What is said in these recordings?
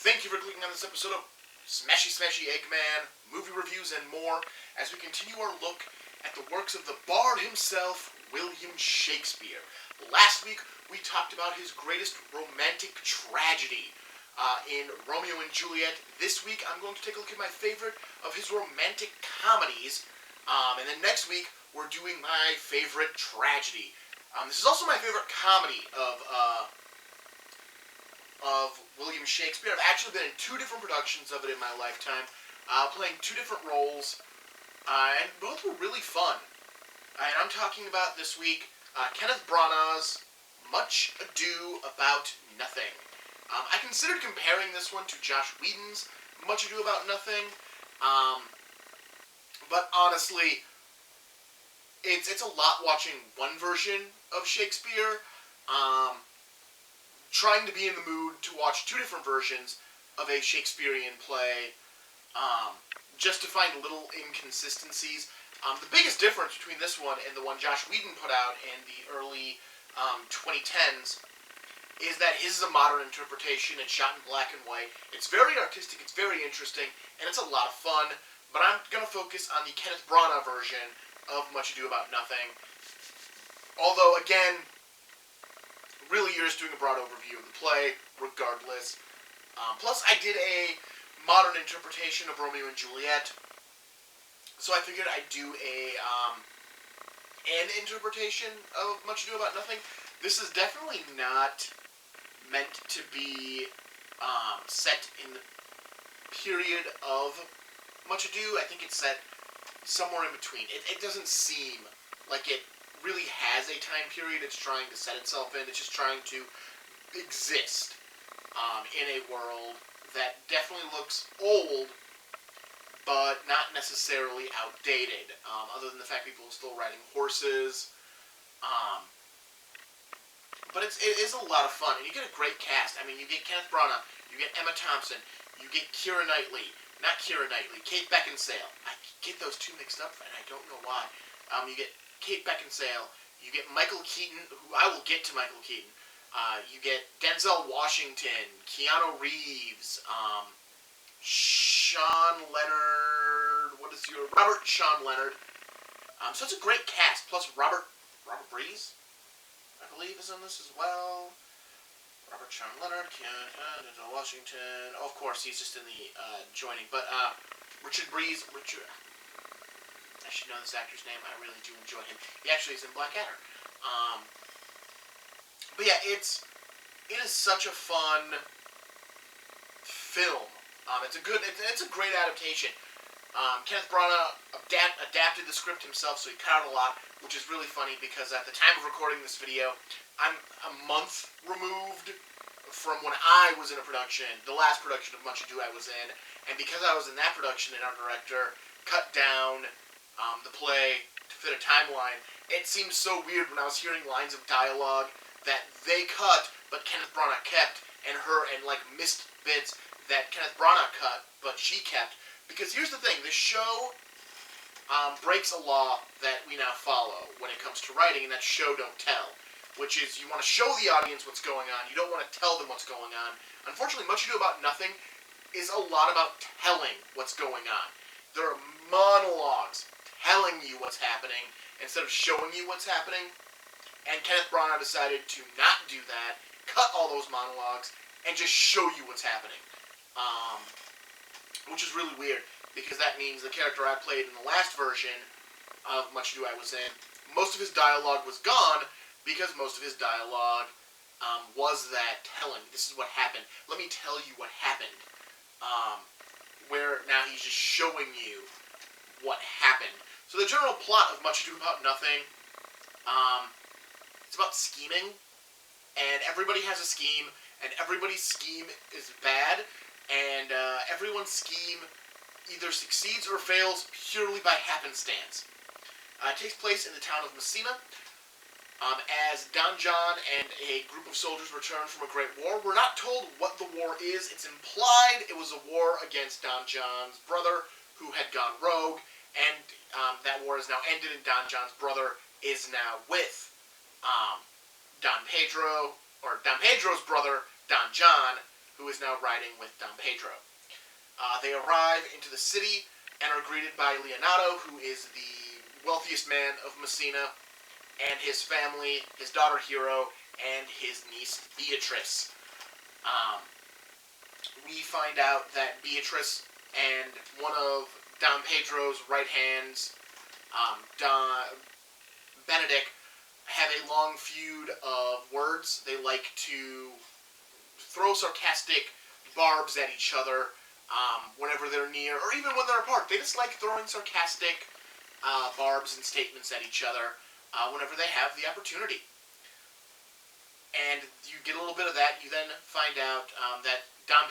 Thank you for clicking on this episode of Smashy Smashy Eggman, movie reviews and more, as we continue our look at the works of the bard himself, William Shakespeare. Last week, we talked about his greatest romantic tragedy in Romeo and Juliet. This week, I'm going to take a look at my favorite of his romantic comedies. And then next week, we're doing my favorite tragedy. This is also my favorite comedy of William Shakespeare. I've actually been in two different productions of it in my lifetime, playing two different roles, and both were really fun. And I'm talking about this week Kenneth Branagh's Much Ado About Nothing. I considered comparing this one to Joss Whedon's Much Ado About Nothing, but honestly, it's a lot watching one version of Shakespeare, trying to be in the mood to watch two different versions of a Shakespearean play, just to find little inconsistencies. The biggest difference between this one and the one Joss Whedon put out in the early 2010s is that his is a modern interpretation. It's shot in black and white. It's very artistic, it's very interesting, and it's a lot of fun. But I'm going to focus on the Kenneth Branagh version of Much Ado About Nothing. Although, again, really you're just doing a broad overview of the play, regardless. Plus, I did a modern interpretation of Romeo and Juliet, so I figured I'd do an interpretation of Much Ado About Nothing. This is definitely not meant to be set in the period of Much Ado. I think it's set somewhere in between. It doesn't seem like it really has a time period it's trying to set itself in. It's just trying to exist in a world that definitely looks old, but not necessarily outdated, other than the fact people are still riding horses. But it is a lot of fun, and you get a great cast. I mean, you get Kenneth Branagh, you get Emma Thompson, you get Keira Knightley, Kate Beckinsale. I get those two mixed up, and I don't know why. You get Kate Beckinsale, you get Michael Keaton, who I will get to Michael Keaton. You get Denzel Washington, Keanu Reeves, Robert Sean Leonard. So it's a great cast. Plus Robert Breeze, I believe, is in this as well. Robert Sean Leonard, Denzel Washington. Oh, of course, he's just in the joining. But Richard. I should know this actor's name. I really do enjoy him. He actually is in Blackadder. But yeah, it is such a fun film. It's a great adaptation. Kenneth Branagh adapted the script himself, so he cut out a lot, which is really funny because at the time of recording this video, I'm a month removed from when I was in a production, the last production of Much Ado I was in, and because I was in that production and our director cut down the play to fit a timeline, it seemed so weird when I was hearing lines of dialogue that they cut but Kenneth Branagh kept, and missed bits that Kenneth Branagh cut but she kept. Because here's the thing, this show breaks a law that we now follow when it comes to writing, and that's show don't tell, which is you want to show the audience what's going on, you don't want to tell them what's going on. Unfortunately, Much Ado About Nothing is a lot about telling what's going on. There are monologues telling you what's happening instead of showing you what's happening, and Kenneth Branagh decided to not do that, cut all those monologues, and just show you what's happening. Which is really weird, because that means the character I played in the last version of Much Ado I was in, most of his dialogue was gone, because most of his dialogue was that telling. This is what happened. Let me tell you what happened. Where now he's just showing you what happened. So the general plot of Much Ado About Nothing, it's about scheming, and everybody has a scheme, and everybody's scheme is bad, and everyone's scheme either succeeds or fails purely by happenstance. It takes place in the town of Messina, as Don John and a group of soldiers return from a great war. We're not told what the war is. It's implied it was a war against Don John's brother, who had gone rogue, and that war is now ended, and Don John's brother is now with Don Pedro's brother, Don John, who is now riding with Don Pedro. They arrive into the city and are greeted by Leonardo, who is the wealthiest man of Messina, and his family, his daughter Hero, and his niece Beatrice. We find out that Beatrice and one of Don Pedro's right hands, Benedict, have a long feud of words. They like to throw sarcastic barbs at each other whenever they're near, or even when they're apart. They just like throwing sarcastic barbs and statements at each other whenever they have the opportunity. And you get a little bit of that. You then find out that Don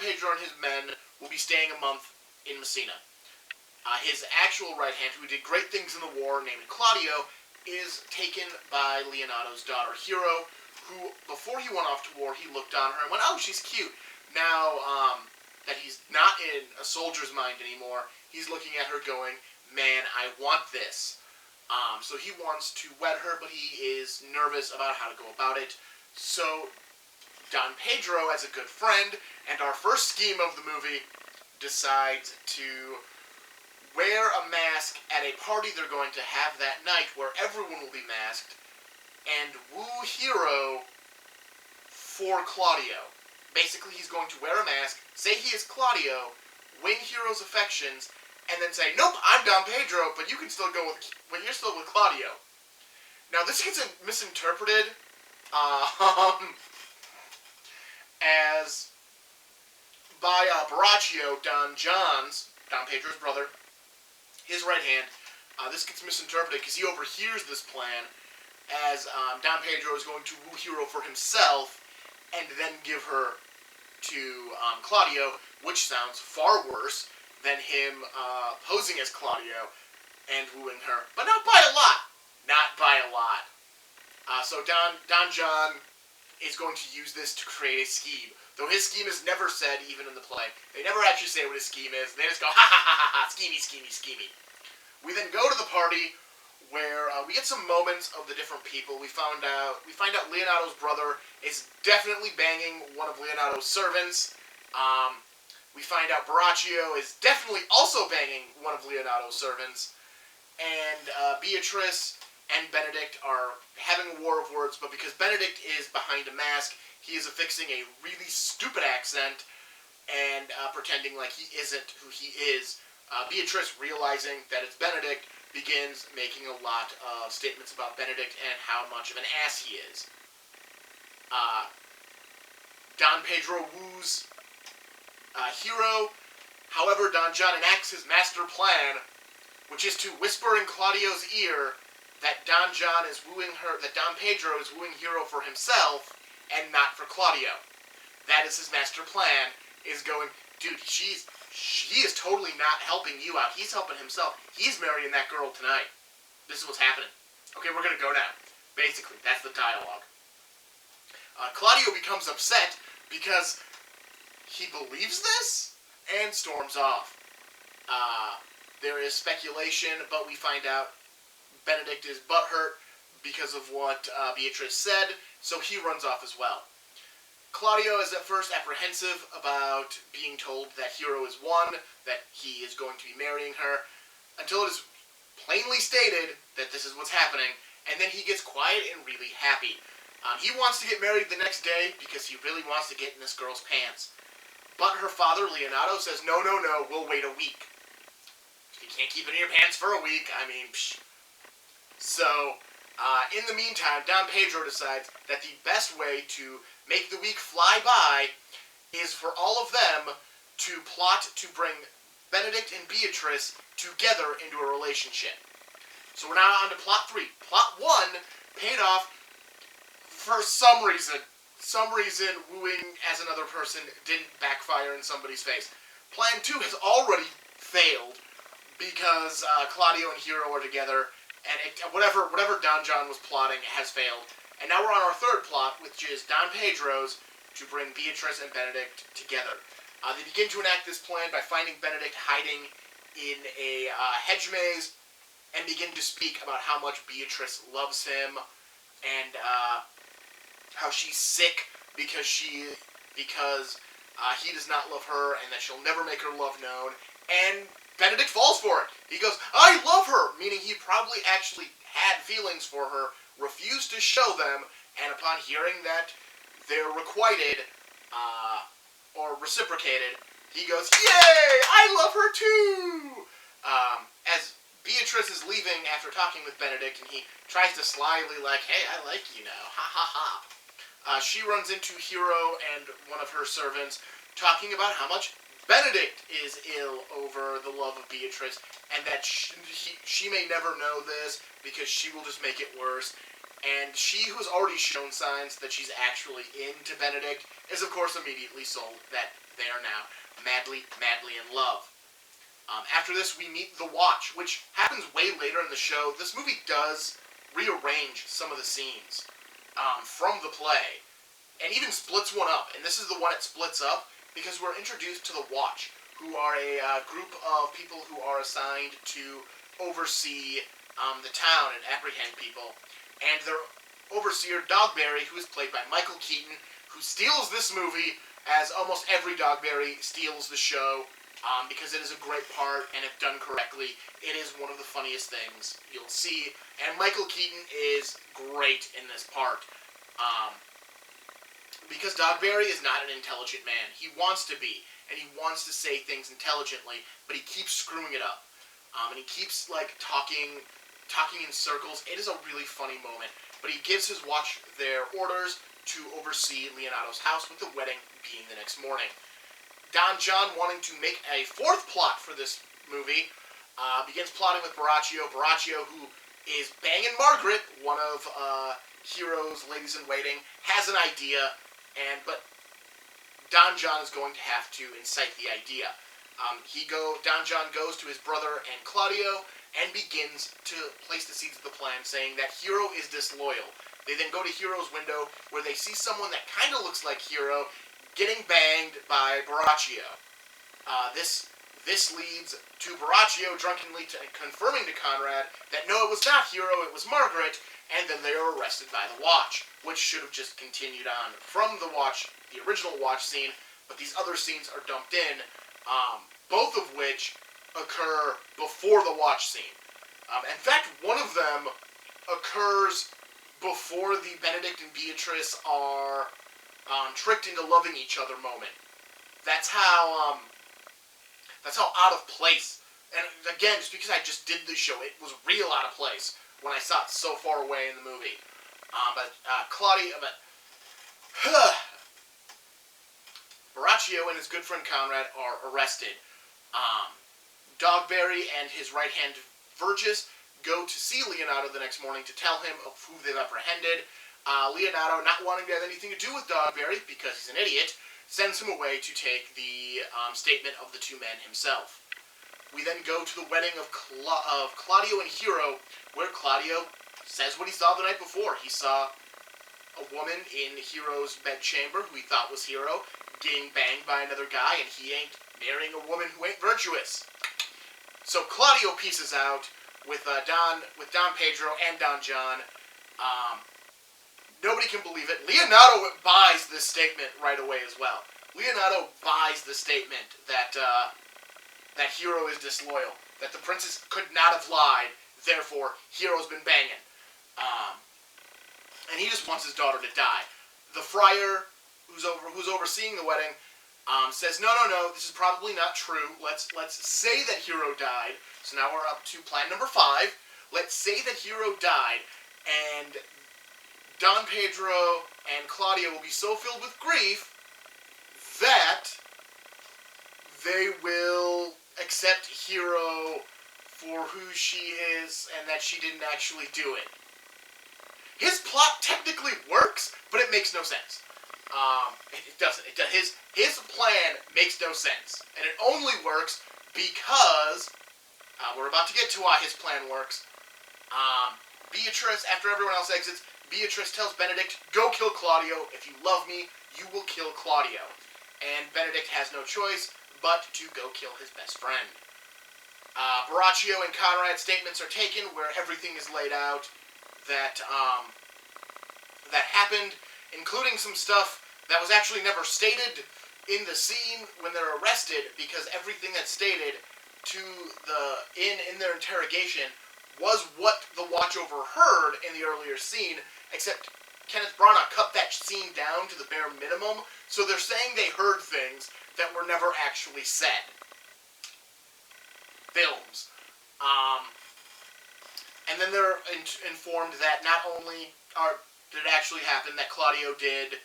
Pedro and his men will be staying a month in Messina. His actual right hand, who did great things in the war, named Claudio, is taken by Leonardo's daughter Hero, who, before he went off to war, he looked on her and went, "Oh, she's cute." Now that he's not in a soldier's mind anymore, he's looking at her going, "Man, I want this." So he wants to wed her, but he is nervous about how to go about it. So Don Pedro, as a good friend, and our first scheme of the movie, decides to wear a mask at a party they're going to have that night where everyone will be masked, and woo Hero for Claudio. Basically, he's going to wear a mask, say he is Claudio, win Hero's affections, and then say, "Nope, I'm Don Pedro, but you can still go with, when you're still with Claudio." Now, this gets misinterpreted as by Baraccio, Don Pedro's brother, his right hand. This gets misinterpreted because he overhears this plan as Don Pedro is going to woo Hero for himself and then give her to Claudio, which sounds far worse than him posing as Claudio and wooing her, but not by a lot. Not by a lot. So Don John is going to use this to create a scheme. Though his scheme is never said, even in the play. They never actually say what his scheme is. They just go, "Ha ha ha ha ha, schemey, schemey, schemey." We then go to the party where we get some moments of the different people. We find out Leonardo's brother is definitely banging one of Leonardo's servants. We find out Baraccio is definitely also banging one of Leonardo's servants. And Beatrice and Benedict are having a war of words, but because Benedict is behind a mask, he is affixing a really stupid accent and pretending like he isn't who he is. Beatrice, realizing that it's Benedict, begins making a lot of statements about Benedict and how much of an ass he is. Don Pedro woos Hero. However, Don John enacts his master plan, which is to whisper in Claudio's ear that Don Pedro is wooing Hero for himself and not for Claudio. That is his master plan, is going, "Dude, he is totally not helping you out. He's helping himself. He's marrying that girl tonight. This is what's happening. Okay, we're going to go now." Basically, that's the dialogue. Claudio becomes upset because he believes this and storms off. There is speculation, but we find out Benedict is butthurt because of what Beatrice said, so he runs off as well. Claudio is at first apprehensive about being told that Hero is won, that he is going to be marrying her, until it is plainly stated that this is what's happening, and then he gets quiet and really happy. He wants to get married the next day because he really wants to get in this girl's pants. But her father, Leonardo, says, no, we'll wait a week. You can't keep it in your pants for a week. I mean, psh. So, in the meantime, Don Pedro decides that the best way to make the week fly by is for all of them to plot to bring Benedict and Beatrice together into a relationship. So we're now on to plot 3. Plot 1 paid off for some reason. Some reason wooing as another person didn't backfire in somebody's face. Plan 2 has already failed because Claudio and Hero are together, and whatever Don John was plotting has failed. And now we're on our third plot, which is Don Pedro's to bring Beatrice and Benedict together. They begin to enact this plan by finding Benedict hiding in a hedge maze and begin to speak about how much Beatrice loves him and how she's sick because she because he does not love her and that she'll never make her love known. And Benedict falls for it. He goes, I love her, meaning he probably actually had feelings for her, refused to show them, and upon hearing that they're requited or reciprocated, he goes, yay, I love her too! As Beatrice is leaving after talking with Benedict, and he tries to slyly like, hey, I like you now, ha ha ha. She runs into Hero and one of her servants talking about how much Benedict is ill over the love of Beatrice, and that she may never know this because she will just make it worse. And she, who has already shown signs that she's actually into Benedict, is of course immediately sold that they are now madly, madly in love. After this, we meet the Watch, which happens way later in the show. This movie does rearrange some of the scenes from the play, and even splits one up. And this is the one it splits up because we're introduced to the Watch, who are a group of people who are assigned to oversee the town and apprehend people. And their overseer, Dogberry, who is played by Michael Keaton, who steals this movie, as almost every Dogberry steals the show, because it is a great part, and if done correctly, it is one of the funniest things you'll see. And Michael Keaton is great in this part. Because Dogberry is not an intelligent man. He wants to be, and he wants to say things intelligently, but he keeps screwing it up. And he keeps, like, talking in circles. It is a really funny moment. But he gives his Watch their orders to oversee Leonato's house, with the wedding being the next morning. Don John, wanting to make a fourth plot for this movie, begins plotting with Borachio. Borachio, who is banging Margaret, one of Hero's ladies-in-waiting, has an idea, but Don John is going to have to incite the idea. Don John goes to his brother and Claudio and begins to place the seeds of the plan, saying that Hero is disloyal. They then go to Hero's window, where they see someone that kind of looks like Hero getting banged by Borachio. This leads to Borachio drunkenly confirming to Conrad that no, it was not Hero, it was Margaret, and then they are arrested by the Watch, which should have just continued on from the original Watch scene, but these other scenes are dumped in, both of which occur before the Watch scene. In fact, one of them occurs before the Benedict and Beatrice are tricked into loving each other moment. That's how out of place. And again, just because I just did this show, it was real out of place when I saw it so far away in the movie. Borachio and his good friend Conrad are arrested. Dogberry and his right-hand Vergis go to see Leonato the next morning to tell him of who they've apprehended. Leonato, not wanting to have anything to do with Dogberry, because he's an idiot, sends him away to take the statement of the two men himself. We then go to the wedding of Claudio and Hero, where Claudio says what he saw the night before. He saw a woman in Hero's bedchamber, who he thought was Hero, getting banged by another guy, and he ain't marrying a woman who ain't virtuous. So Claudio pieces out with Don Pedro and Don John. Nobody can believe it. Leonato buys this statement right away as well. Leonato buys the statement that Hero is disloyal, that the princess could not have lied, therefore Hero's been banging. And he just wants his daughter to die. The friar, who's overseeing the wedding, says, no, this is probably not true. Let's say that Hero died. So now we're up to plan number 5. Let's say that Hero died, and Don Pedro and Claudio will be so filled with grief that they will accept Hero for who she is and that she didn't actually do it. His plot technically works, but it makes no sense. It doesn't. His plan makes no sense. And it only works because we're about to get to why his plan works. Beatrice, after everyone else exits, Beatrice tells Benedict, go kill Claudio. If you love me, you will kill Claudio. And Benedict has no choice but to go kill his best friend. Borachio and Conrad's statements are taken, where everything is laid out that happened, including some stuff that was actually never stated in the scene when they're arrested, because everything that's stated to in their interrogation was what the Watch overheard in the earlier scene, except Kenneth Branagh cut that scene down to the bare minimum, so they're saying they heard things that were never actually said. Films. And then they're informed that not only did it actually happen, that Claudio did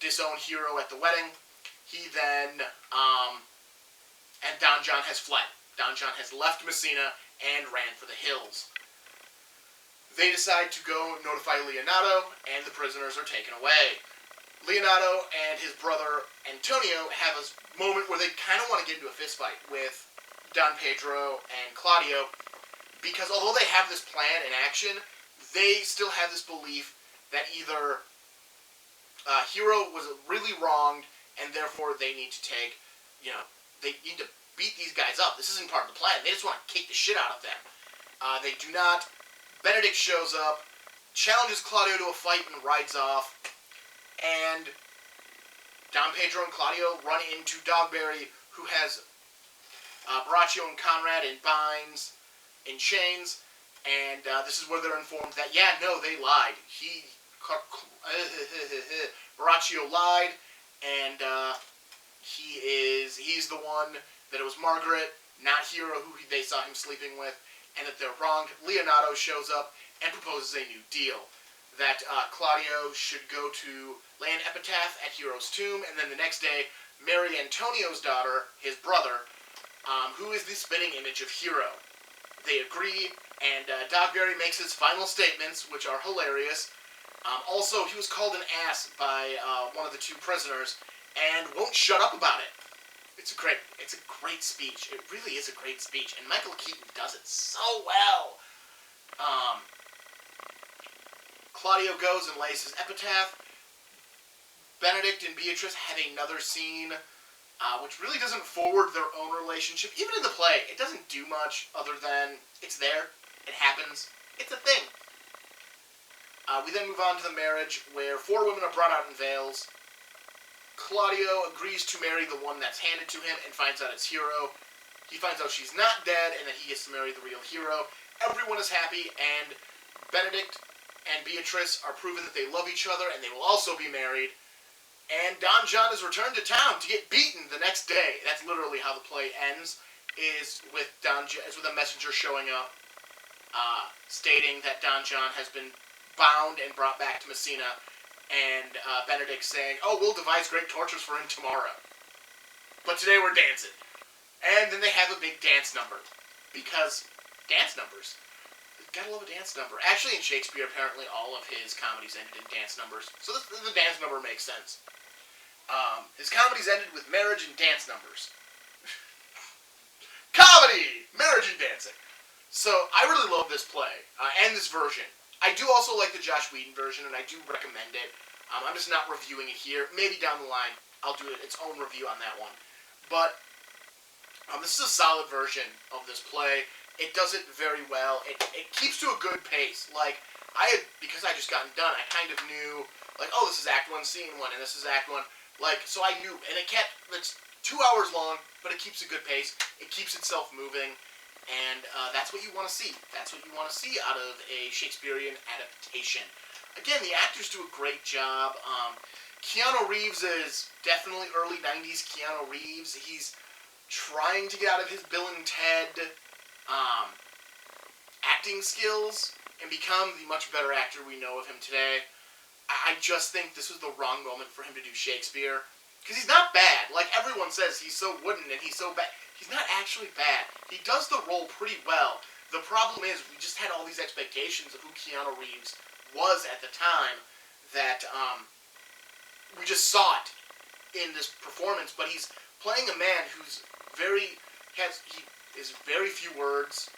disown Hero at the wedding, he then, and Don John has fled. Don John has left Messina and ran for the hills. They decide to go notify Leonardo, and the prisoners are taken away. Leonardo and his brother Antonio have a moment where they kind of want to get into a fistfight with Don Pedro and Claudio, because although they have this plan in action, they still have this belief that either Hero was really wronged, and therefore they need to take, they need to beat these guys up. This isn't part of the plan. They just want to kick the shit out of them. They do not. Benedict shows up, challenges Claudio to a fight, and rides off. And Don Pedro and Claudio run into Dogberry, who has Borachio and Conrad in binds, in chains. And this is where they're informed that, they lied. Borachio lied, and he's the one that it was Margaret, not Hero, who they saw him sleeping with, and that they're wronged. Leonardo shows up and proposes a new deal, that Claudio should go to lay an epitaph at Hero's tomb, and then the next day marry Antonio's daughter, his brother, who is the spitting image of Hero. They agree, and Dogberry makes his final statements, which are hilarious. Also, he was called an ass by one of the two prisoners, and won't shut up about it. It's a great speech. It really is a great speech, and Michael Keaton does it so well. Claudio goes and lays his epitaph. Benedict and Beatrice have another scene, which really doesn't forward their own relationship. Even in the play, it doesn't do much other than it's there, it happens, it's a thing. We then move on to the marriage, where 4 women are brought out in veils. Claudio agrees to marry the one that's handed to him and finds out it's Hero. He finds out she's not dead and that he gets to marry the real Hero. Everyone is happy, and Benedict and Beatrice are proven that they love each other and they will also be married. And Don John is returned to town to get beaten the next day. That's literally how the play ends, is with a messenger showing up, stating that Don John has been bound and brought back to Messina, and Benedict saying, we'll devise great tortures for him tomorrow. But today we're dancing. And then they have a big dance number. Because dance numbers. Gotta love a dance number. Actually, in Shakespeare, apparently all of his comedies ended in dance numbers. So the dance number makes sense. His comedies ended with marriage and dance numbers. Comedy! Marriage and dancing. So, I really love this play, and this version. I do also like the Joss Whedon version, and I do recommend it. I'm just not reviewing it here. Maybe down the line, I'll do its own review on that one. But this is a solid version of this play. It does it very well. It keeps to a good pace. Because I just gotten done, I kind of knew, this is Act 1, Scene 1, and this is Act 1. So I knew, and it's 2 hours long, but it keeps a good pace. It keeps itself moving. And that's what you want to see. That's what you want to see out of a Shakespearean adaptation. Again, the actors do a great job. Keanu Reeves is definitely early 90s Keanu Reeves. He's trying to get out of his Bill and Ted acting skills and become the much better actor we know of him today. I just think this was the wrong moment for him to do Shakespeare. Because he's not bad. Like everyone says, he's so wooden and he's so bad. He's not actually bad. He does the role pretty well. The problem is we just had all these expectations of who Keanu Reeves was at the time that we just saw it in this performance. But he's playing a man who's he is very few words.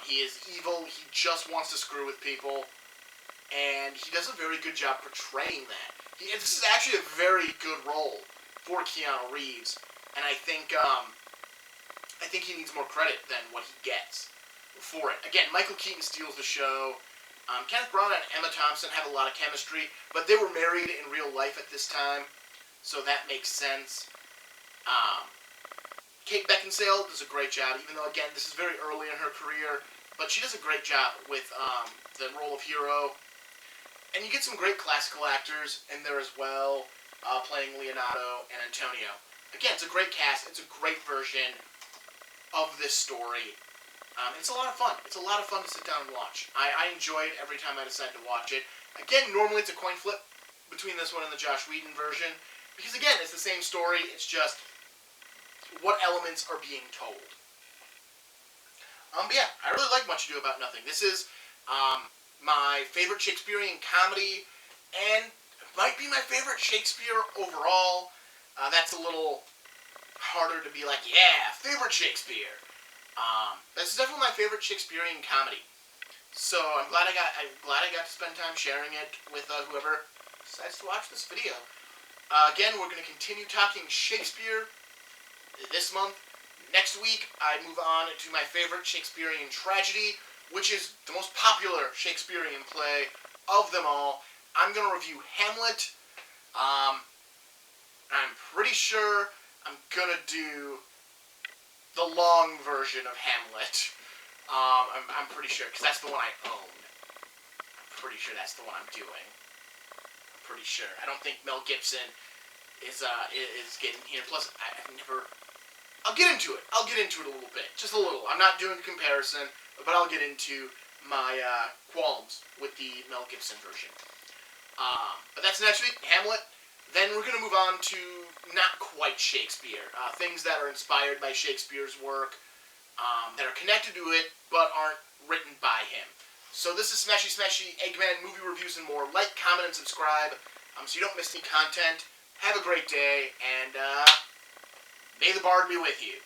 He is evil. He just wants to screw with people. And he does a very good job portraying that. This is actually a very good role for Keanu Reeves. And I think he needs more credit than what he gets for it. Again, Michael Keaton steals the show. Kenneth Branagh and Emma Thompson have a lot of chemistry, but they were married in real life at this time, so that makes sense. Kate Beckinsale does a great job, even though, again, this is very early in her career, but she does a great job with the role of hero. And you get some great classical actors in there as well, playing Leonardo and Antonio. Again, it's a great cast. It's a great version of this story. It's a lot of fun. It's a lot of fun to sit down and watch. I enjoy it every time I decide to watch it. Again, normally it's a coin flip between this one and the Joss Whedon version, because again, it's the same story. It's just what elements are being told. But yeah, I really like Much Ado About Nothing. This is my favorite Shakespearean comedy, and might be my favorite Shakespeare overall. That's a little harder to be like, yeah, favorite Shakespeare. This is definitely my favorite Shakespearean comedy. So I'm glad I got to spend time sharing it with whoever decides to watch this video. Again, we're going to continue talking Shakespeare this month. Next week, I move on to my favorite Shakespearean tragedy, which is the most popular Shakespearean play of them all. I'm going to review Hamlet. I'm pretty sure I'm going to do the long version of Hamlet. I'm pretty sure, because that's the one I own. I'm pretty sure that's the one I'm doing. I'm pretty sure. I don't think Mel Gibson is getting here. Plus, I've never... I'll get into it. I'll get into it a little bit. Just a little. I'm not doing a comparison, but I'll get into my qualms with the Mel Gibson version. But that's next week, Hamlet. Then we're going to move on to not quite Shakespeare. Things that are inspired by Shakespeare's work, that are connected to it, but aren't written by him. So this is Smashy Smashy, Eggman, movie reviews and more. Like, comment, and subscribe so you don't miss any content. Have a great day, and may the bard be with you.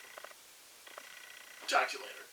Talk to you later.